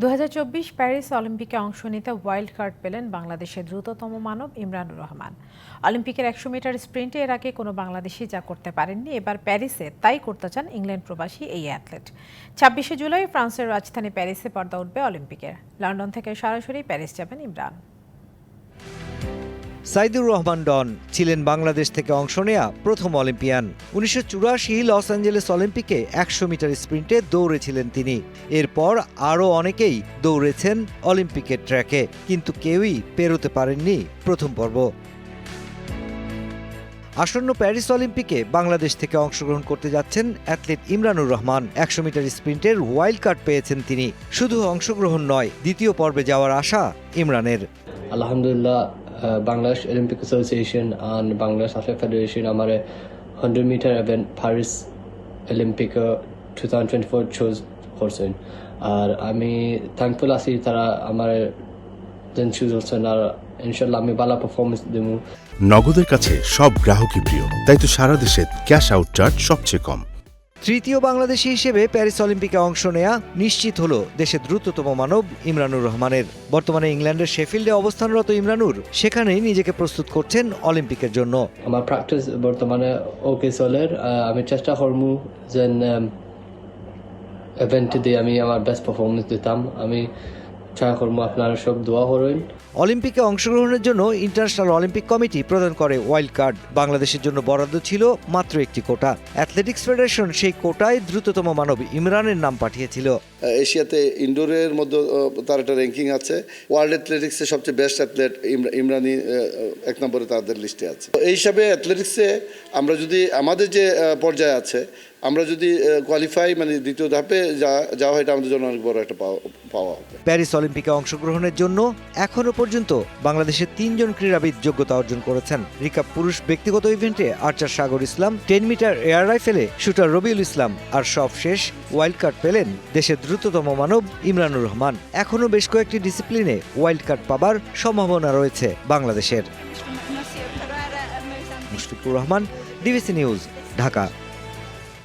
2024 Paris অলিম্পিকে অংশ নিতে ওয়াইল্ড কার্ড পেলেন বাংলাদেশের দ্রুততম মানব ইমরানুর রহমান। অলিম্পিকের 100 মিটার স্প্রিন্টে এর আগে কোনো বাংলাদেশি যা করতে পারেননি, এবার প্যারিসে তাই করতে চান ইংল্যান্ড প্রবাসী এই অ্যাথলেট। 26শে জুলাই ফ্রান্সের রাজধানী প্যারিসে পর্দা উঠবে অলিম্পিকের। লন্ডন থেকে সরাসরি প্যারিস যাবেন ইমরান। সাইদুর রহমান ডন ছিলেন বাংলাদেশ থেকে অংশ নেয়া প্রথম অলিম্পিয়ান। 1984 লস অ্যাঞ্জেলেস অলিম্পিকে 100 মিটার স্প্রিন্টে দৌড়েছিলেন তিনি। এরপর আরও অনেকেই দৌড়েছেন অলিম্পিকের ট্র্যাকে, কিন্তু কেউই পেরোতে পারেননি প্রথম পর্ব। আসন্ন প্যারিস অলিম্পিকে বাংলাদেশ থেকে অংশগ্রহণ করতে যাচ্ছেন অ্যাথলেট ইমরানুর রহমান। 100 মিটার স্প্রিন্টের ওয়াইল্ড কার্ড পেয়েছেন তিনি। শুধু অংশগ্রহণ নয়, দ্বিতীয় পর্বে যাওয়ার আশা ইমরানের। আলহামদুলিল্লাহ, বাংলাদেশ অলিম্পিক অ্যাসোসিয়েশন আর বাংলাদেশ অ্যাথলেট ফেডারেশন আমার 100 metre event Paris Olympic 2024 choose করছেন। আর আমি থ্যাঙ্কফুল আছি তারা আমার চুজ করছেন, আর ইনশাল্লাহ আমি ভালো পারফরমেন্স দেব। নগদের কাছে সব গ্রাহকই প্রিয়, তাই তো সারা দেশে ক্যাশ আউট চার্জ সবচেয়ে কম। তৃতীয় বাংলাদেশি হিসেবে প্যারিস অলিম্পিকে অংশ নেয়া নিশ্চিত হলো দেশের দ্রুততম মানব ইমরানুর রহমানের। বর্তমানে ইংল্যান্ডের শেফিল্ডে অবস্থানরত ইমরানুর সেখানেই নিজেকে প্রস্তুত করছেন অলিম্পিকের জন্য। আমার প্র্যাকটিস বর্তমানে ওকে চলে। আমি চেষ্টা করবো যে ইভেন্টে দিয়ে আমি আমার বেস্ট পারফরমেন্স দিতাম। আমি ট্রাই করবো, আপনারা সব দোয়া করবেন। অলিম্পিকে অংশগ্রহণের জন্য ইন্টারন্যাশনাল অলিম্পিক কমিটি প্রদান করে ওয়াইল্ড কার্ড। বাংলাদেশের জন্য বরাদ্দ ছিল মাত্র একটি কোটা। অ্যাথলেটিক্স ফেডারেশন সেই কোটায় দ্রুততম মানব ইমরানের নাম পাঠিয়েছিল। এশিয়াতে ইনডোরের মধ্যে তার একটা র্যাঙ্কিং আছে। ওয়ার্ল্ড অ্যাথলেটিক্সের সবচেয়ে বেস্ট অ্যাথলেট ইমরানি 1 নম্বরে তাদের লিস্টে আছে। এই হিসাবে অ্যাথলেটিক্সে আমরা যদি আমাদের যে পর্যায়ে আছে, আমরা যদি কোয়ালিফাই মানে দ্বিতীয় ধাপে যাওয়া হয়, এটা আমাদের জন্য অনেক বড় একটা পাওয়া হবে। প্যারিস অলিম্পিকে অংশগ্রহণের জন্য এখনো পর্যন্ত বাংলাদেশের 3 জন ক্রীড়াবিদ যোগ্যতা অর্জন করেছেন। রিকাব পুরুষ ব্যক্তিগত ইভেন্টে আর্চার সাগর ইসলাম, 10 metre air রাইফেলে shooter Rabiul Islam, আর সবশেষ ওয়াইল্ড কার্ড পেলেন দেশের দ্রুততম মানব ইমরানুর রহমান। এখনো বেশ কয়েকটি ডিসিপ্লিনে ওয়াইল্ড কার্ড পাবার সম্ভাবনা রয়েছে বাংলাদেশের। Mushfiqur Rahman, DBC news, Dhaka.